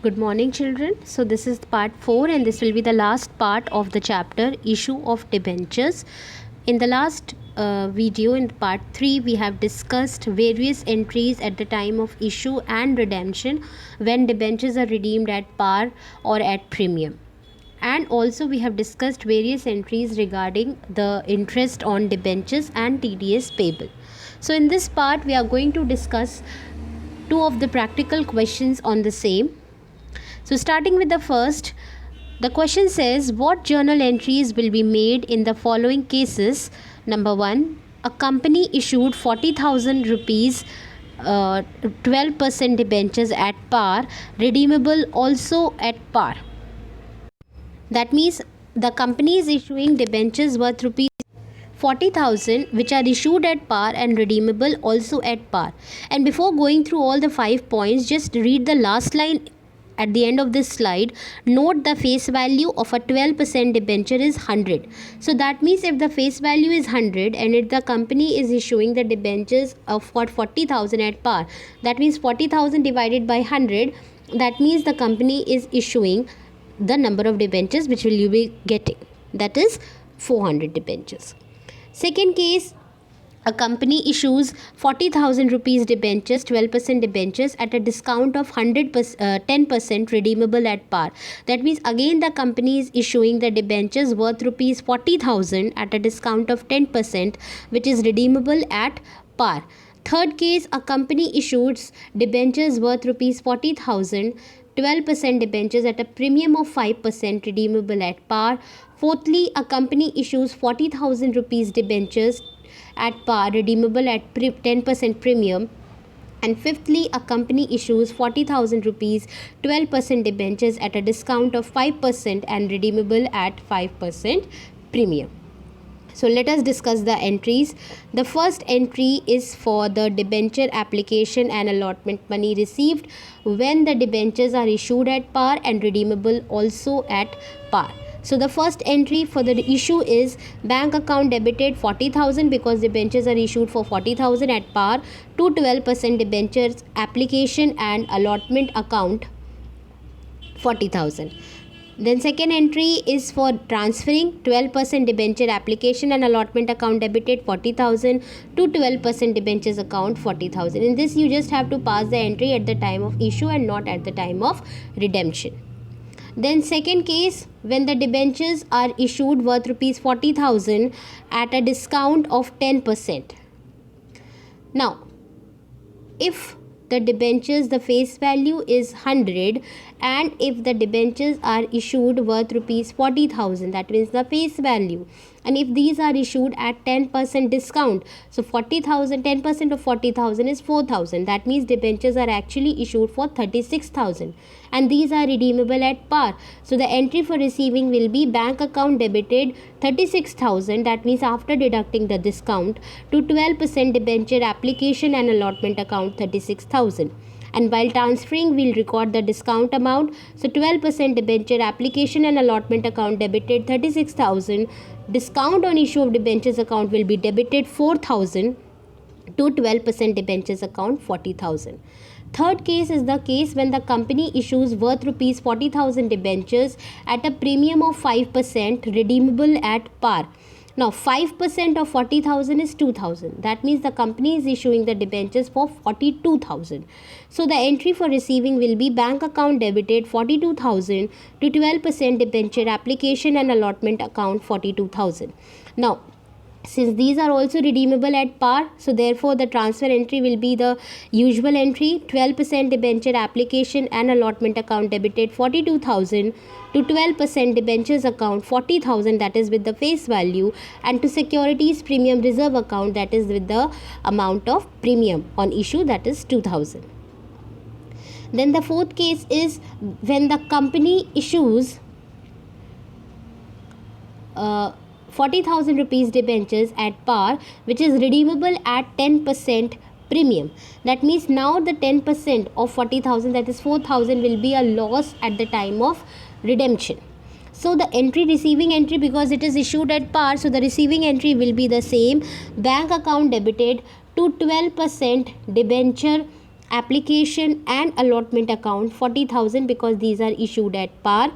Good morning, children. So this is part 4 and this will be the last part of the chapter issue of debentures. In the last video, in part 3, we have discussed various entries at the time of issue and redemption when debentures are redeemed at par or at premium. And also we have discussed various entries regarding the interest on debentures and TDS payable. So in this part, we are going to discuss two of the practical questions on the same. So starting with the first, the question says what journal entries will be made in the following cases. Number 1, a company issued 40,000 rupees 12% debentures at par, redeemable also at par. That means the company is issuing debentures worth rupees 40,000 which are issued at par and redeemable also at par. And before going through all the 5 points, just read the last line at the end of this slide. Note the face value of a 12% debenture is 100. So that means if the face value is 100 and if the company is issuing the debentures of 40,000 at par, that means 40,000 divided by 100, that means the company is issuing the number of debentures which will you be getting, that is 400 debentures. Second case, a company issues 40,000 rupees debentures, 12% debentures at a discount of 10% redeemable at par. That means again the company is issuing the debentures worth rupees 40,000 at a discount of 10% which is redeemable at par. Third case, a company issues debentures worth rupees 40,000, 12% debentures at a premium of 5% redeemable at par. Fourthly, a company issues 40,000 rupees debentures at par redeemable at 10% premium. And fifthly, a company issues 40,000 rupees 12% debentures at a discount of 5% and redeemable at 5% premium. So let us discuss the entries. The first entry is for the debenture application and allotment money received when the debentures are issued at par and redeemable also at par. So the first entry for the issue is bank account debited 40,000 because debentures are issued for 40,000 at par to 12% debentures application and allotment account 40,000. Then second entry is for transferring 12% debenture application and allotment account debited 40,000 to 12% debentures account 40,000. In this you just have to pass the entry at the time of issue and not at the time of redemption. Then second case, when the debentures are issued worth rupees 40,000 at a discount of 10%. Now, if the debentures, the face value is 100 and if the debentures are issued worth rupees 40,000, that means the face value, and if these are issued at 10% discount, so 40,000, 10% of 40,000 is 4,000, that means debentures are actually issued for 36,000 and these are redeemable at par. So the entry for receiving will be bank account debited 36,000, that means after deducting the discount, to 12% debenture application and allotment account 36,000. And while transferring, we'll record the discount amount. So 12% debenture application and allotment account debited 36,000. Discount on issue of debentures account will be debited 4,000 to 12% debentures account 40,000. Third case is the case when the company issues worth rupees 40,000 debentures at a premium of 5% redeemable at par. Now 5% of 40,000 is 2,000. That means the company is issuing the debentures for 42,000. So the entry for receiving will be bank account debited 42,000 to 12% debenture application and allotment account 42,000. Now, since these are also redeemable at par, so therefore the transfer entry will be the usual entry, 12% debenture application and allotment account debited 42,000 to 12% debentures account 40,000, that is with the face value, and to securities premium reserve account, that is with the amount of premium on issue, that is 2,000. Then the fourth case is when the company issues 40,000 rupees debentures at par which is redeemable at 10% premium. That means now the 10% of 40,000, that is 4,000, will be a loss at the time of redemption. So the entry, receiving entry, because it is issued at par, so the receiving entry will be the same, bank account debited to 12% debenture application and allotment account 40,000 because these are issued at par.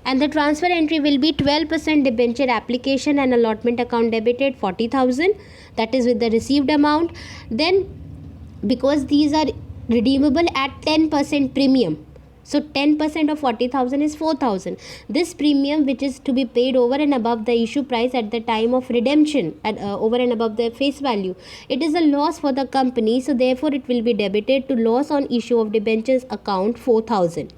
And the transfer entry will be 12% debenture application and allotment account debited 40,000, that is with the received amount. Then because these are redeemable at 10% premium, so 10% of 40,000 is 4,000. This premium, which is to be paid over and above the issue price at the time of redemption, over and above the face value, it is a loss for the company, so therefore it will be debited to loss on issue of debentures account 4,000,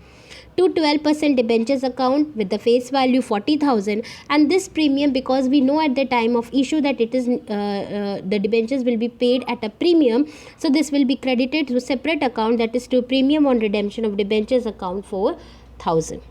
to 12% debentures account with the face value 40,000. And this premium, because we know at the time of issue that it is the debentures will be paid at a premium, so this will be credited to separate account, that is to premium on redemption of debentures account 4,000.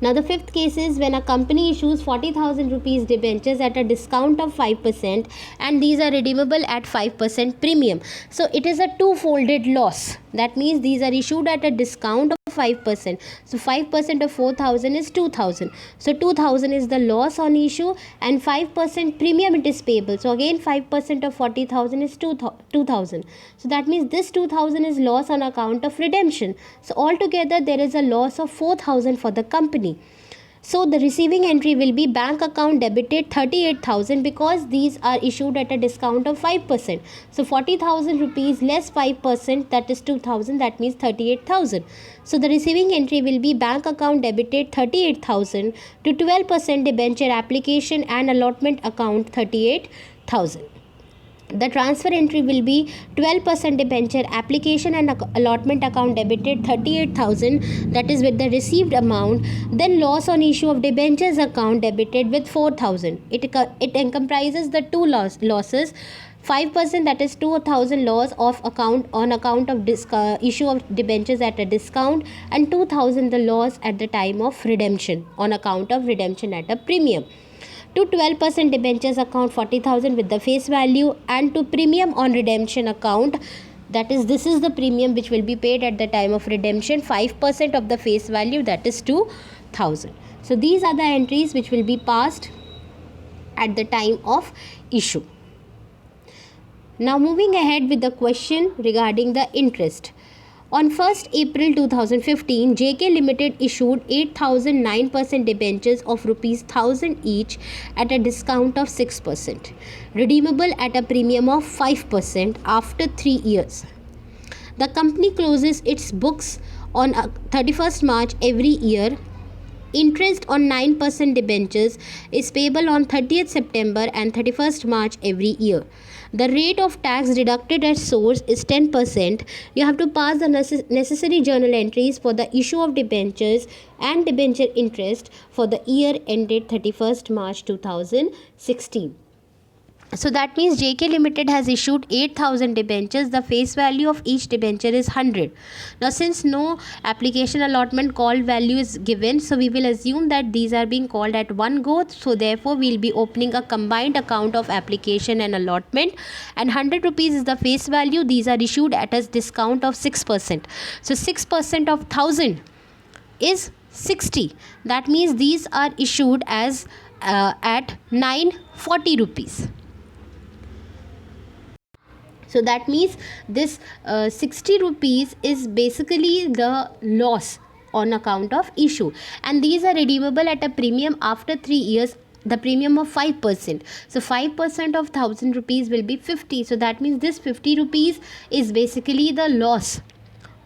Now the fifth case is when a company issues 40,000 rupees debentures at a discount of 5% and these are redeemable at 5% premium. So it is a two-folded loss. That means these are issued at a discount of 5%. So 5% of 4,000 is 2,000. So 2,000 is the loss on issue and 5% premium it is payable. So again 5% of 40,000 is 2,000. So that means this 2,000 is loss on account of redemption. So altogether there is a loss of 4,000 for the company. So the receiving entry will be bank account debited 38,000 because these are issued at a discount of 5%. So 40,000 rupees less 5%, that is 2,000, that means 38,000. So the receiving entry will be bank account debited 38,000 to 12% debenture application and allotment account 38,000. The transfer entry will be 12% debenture application and allotment account debited 38,000, that is with the received amount. Then loss on issue of debentures account debited with 4,000. It comprises the two losses. 5%, that is 2,000 loss of account on account of issue of debentures at a discount, and 2,000 the loss at the time of redemption on account of redemption at a premium. To 12% debentures account 40,000 with the face value, and to premium on redemption account, that is this is the premium which will be paid at the time of redemption, 5% of the face value, that is 2,000. So these are the entries which will be passed at the time of issue. Now moving ahead with the question regarding the interest. On 1st April 2015, JK Limited issued 8,009% debentures of rupees 1,000 each at a discount of 6%, redeemable at a premium of 5% after 3 years. The company closes its books on 31st March every year. Interest on 9% debentures is payable on 30th September and 31st March every year. The rate of tax deducted at source is 10%. You have to pass the necessary journal entries for the issue of debentures and debenture interest for the year ended 31st March 2016. So that means JK Limited has issued 8,000 debentures. The face value of each debenture is 100. Now since no application allotment call value is given, so we will assume that these are being called at one go. So therefore we will be opening a combined account of application and allotment, and 100 rupees is the face value. These are issued at a discount of 6%. So 6% of 1,000 is 60. That means these are issued as at 940 rupees. So that means this 60 rupees is basically the loss on account of issue, and these are redeemable at a premium after 3 years, the premium of 5%. So 5% of 1,000 rupees will be 50. So that means this 50 rupees is basically the loss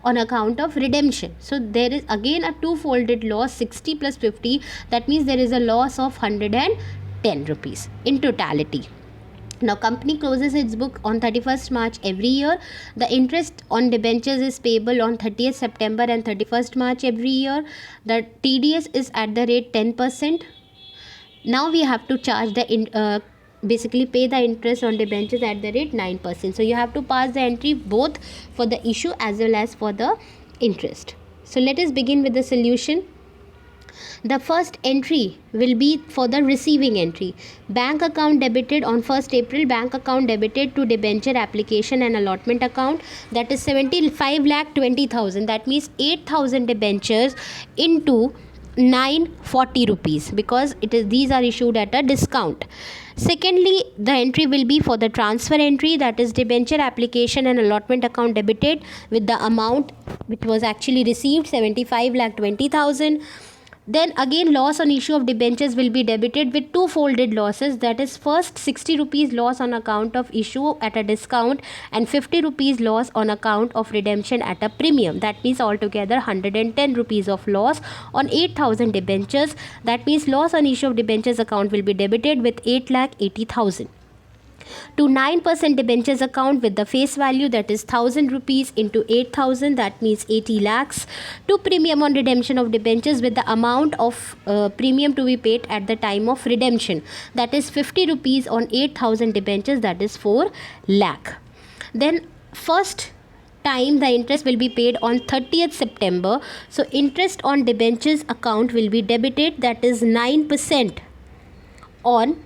on account of redemption. So there is again a two-folded loss, 60 plus 50. That means there is a loss of 110 rupees in totality. Now company closes its book on 31st March every year. The interest on debentures is payable on 30th September and 31st March every year. The TDS is at the rate 10%. Now we have to charge the basically pay the interest on debentures at the rate 9%. So you have to pass the entry both for the issue as well as for the interest. So let us begin with the solution. The first entry will be for the receiving entry. Bank account debited on 1st April, bank account debited to debenture application and allotment account, that is 75,20,000. That means 8,000 debentures into 940 rupees because these are issued at a discount. Secondly, the entry will be for the transfer entry, that is debenture application and allotment account debited with the amount which was actually received, 75,20,000. Then again, loss on issue of debentures will be debited with two folded losses, that is first 60 rupees loss on account of issue at a discount and 50 rupees loss on account of redemption at a premium. That means altogether 110 rupees of loss on 8,000 debentures. That means loss on issue of debentures account will be debited with 8,80,000. To 9% debentures account with the face value, that is 1,000 rupees into 8,000, that means 80 lakhs. To premium on redemption of debentures with the amount of premium to be paid at the time of redemption, that is 50 rupees on 8,000 debentures, that is 4 lakh. Then first time the interest will be paid on 30th September. So interest on debentures account will be debited, that is 9% on.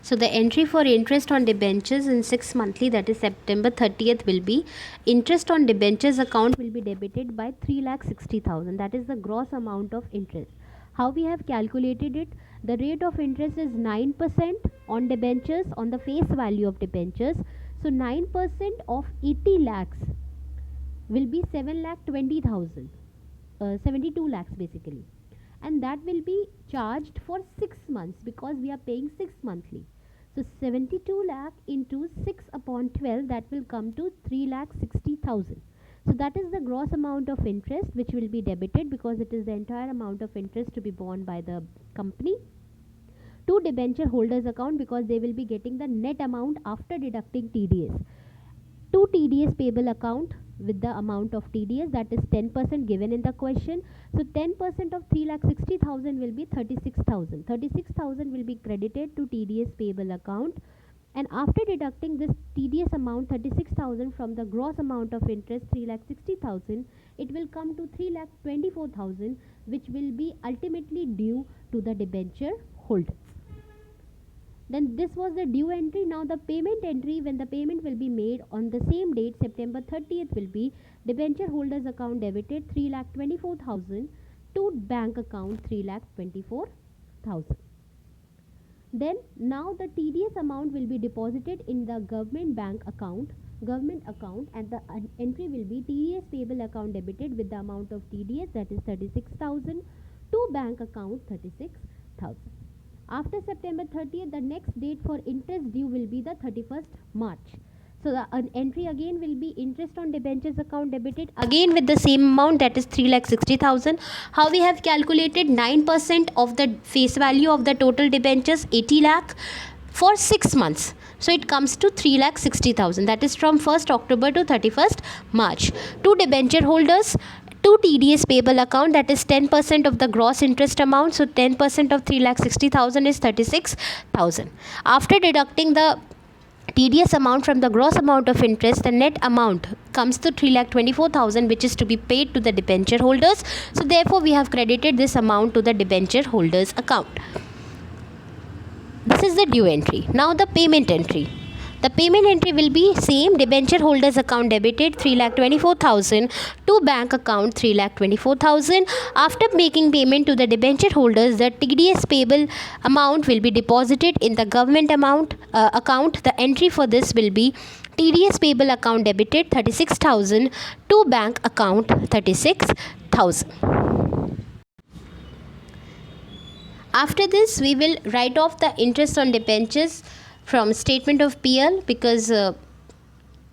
So the entry for interest on debentures in 6 monthly, that is September 30th, will be interest on debentures account will be debited by 3,60,000. That is the gross amount of interest. How we have calculated it? The rate of interest is 9% on debentures on the face value of debentures. So 9% of 80 lakhs will be 7,20,000, 72 lakhs basically, and that will be charged for 6 months because we are paying 6 monthly. So 72 lakh into 6 upon 12, that will come to 3,60,000. So that is the gross amount of interest which will be debited because it is the entire amount of interest to be borne by the company to debenture holders account because they will be getting the net amount after deducting TDS. To TDS payable account with the amount of TDS, that is 10% given in the question. So 10% of 3,60,000 will be 36,000. 36,000 will be credited to TDS payable account, and after deducting this TDS amount 36,000 from the gross amount of interest 3,60,000, it will come to 3,24,000, which will be ultimately due to the debenture holders. Then this was the due entry. Now the payment entry, when the payment will be made on the same date, September 30th, will be debenture holders account debited 3,24,000 to bank account 3,24,000. Then now the TDS amount will be deposited in the government account, and the entry will be TDS payable account debited with the amount of TDS, that is 36,000, to bank account 36,000. After September 30th, the next date for interest due will be the 31st March. So the entry again will be interest on debentures account debited again with the same amount, that is 3,60,000. How we have calculated? 9% of the face value of the total debentures, 80 lakh for 6 months. So it comes to 3,60,000. That is from 1st October to 31st March. To debenture holders, to TDS payable account, that is 10% of the gross interest amount. So 10% of 3,60,000 is 36,000. After deducting the TDS amount from the gross amount of interest, the net amount comes to 3,24,000, which is to be paid to the debenture holders. So therefore we have credited this amount to the debenture holders account. This is the due entry. Now the payment entry. The payment entry will be same, debenture holders account debited 3,24,000 to bank account 3,24,000. After making payment to the debenture holders, the TDS payable amount will be deposited in the government account. The entry for this will be TDS payable account debited 36,000 to bank account 36,000. After this, we will write off the interest on debentures from statement of PL because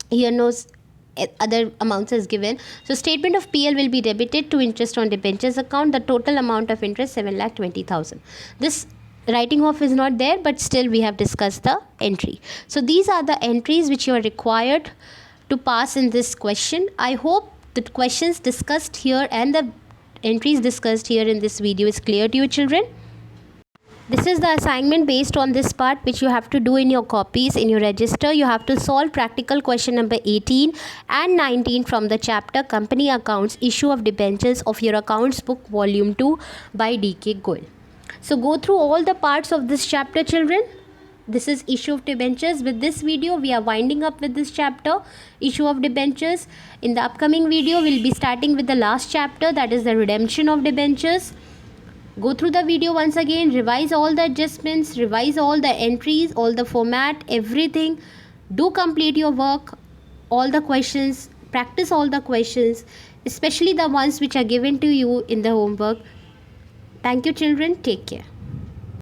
here no other amounts is given. So statement of PL will be debited to interest on debentures account. The total amount of interest 7,20,000. This writing off is not there, but still we have discussed the entry. So these are the entries which you are required to pass in this question. I hope the questions discussed here and the entries discussed here in this video is clear to you, children. This is the assignment based on this part which you have to do in your copies, in your register. You have to solve practical question number 18 and 19 from the chapter Company Accounts, Issue of Debentures of your Accounts Book Volume 2 by D.K. Goyal. So go through all the parts of this chapter, children. This is Issue of Debentures. With this video, we are winding up with this chapter, Issue of Debentures. In the upcoming video, we'll be starting with the last chapter, that is the Redemption of Debentures. Go through the video once again, revise all the adjustments, revise all the entries, all the format, everything. Do complete your work, all the questions, practice all the questions, especially the ones which are given to you in the homework. Thank you children, take care.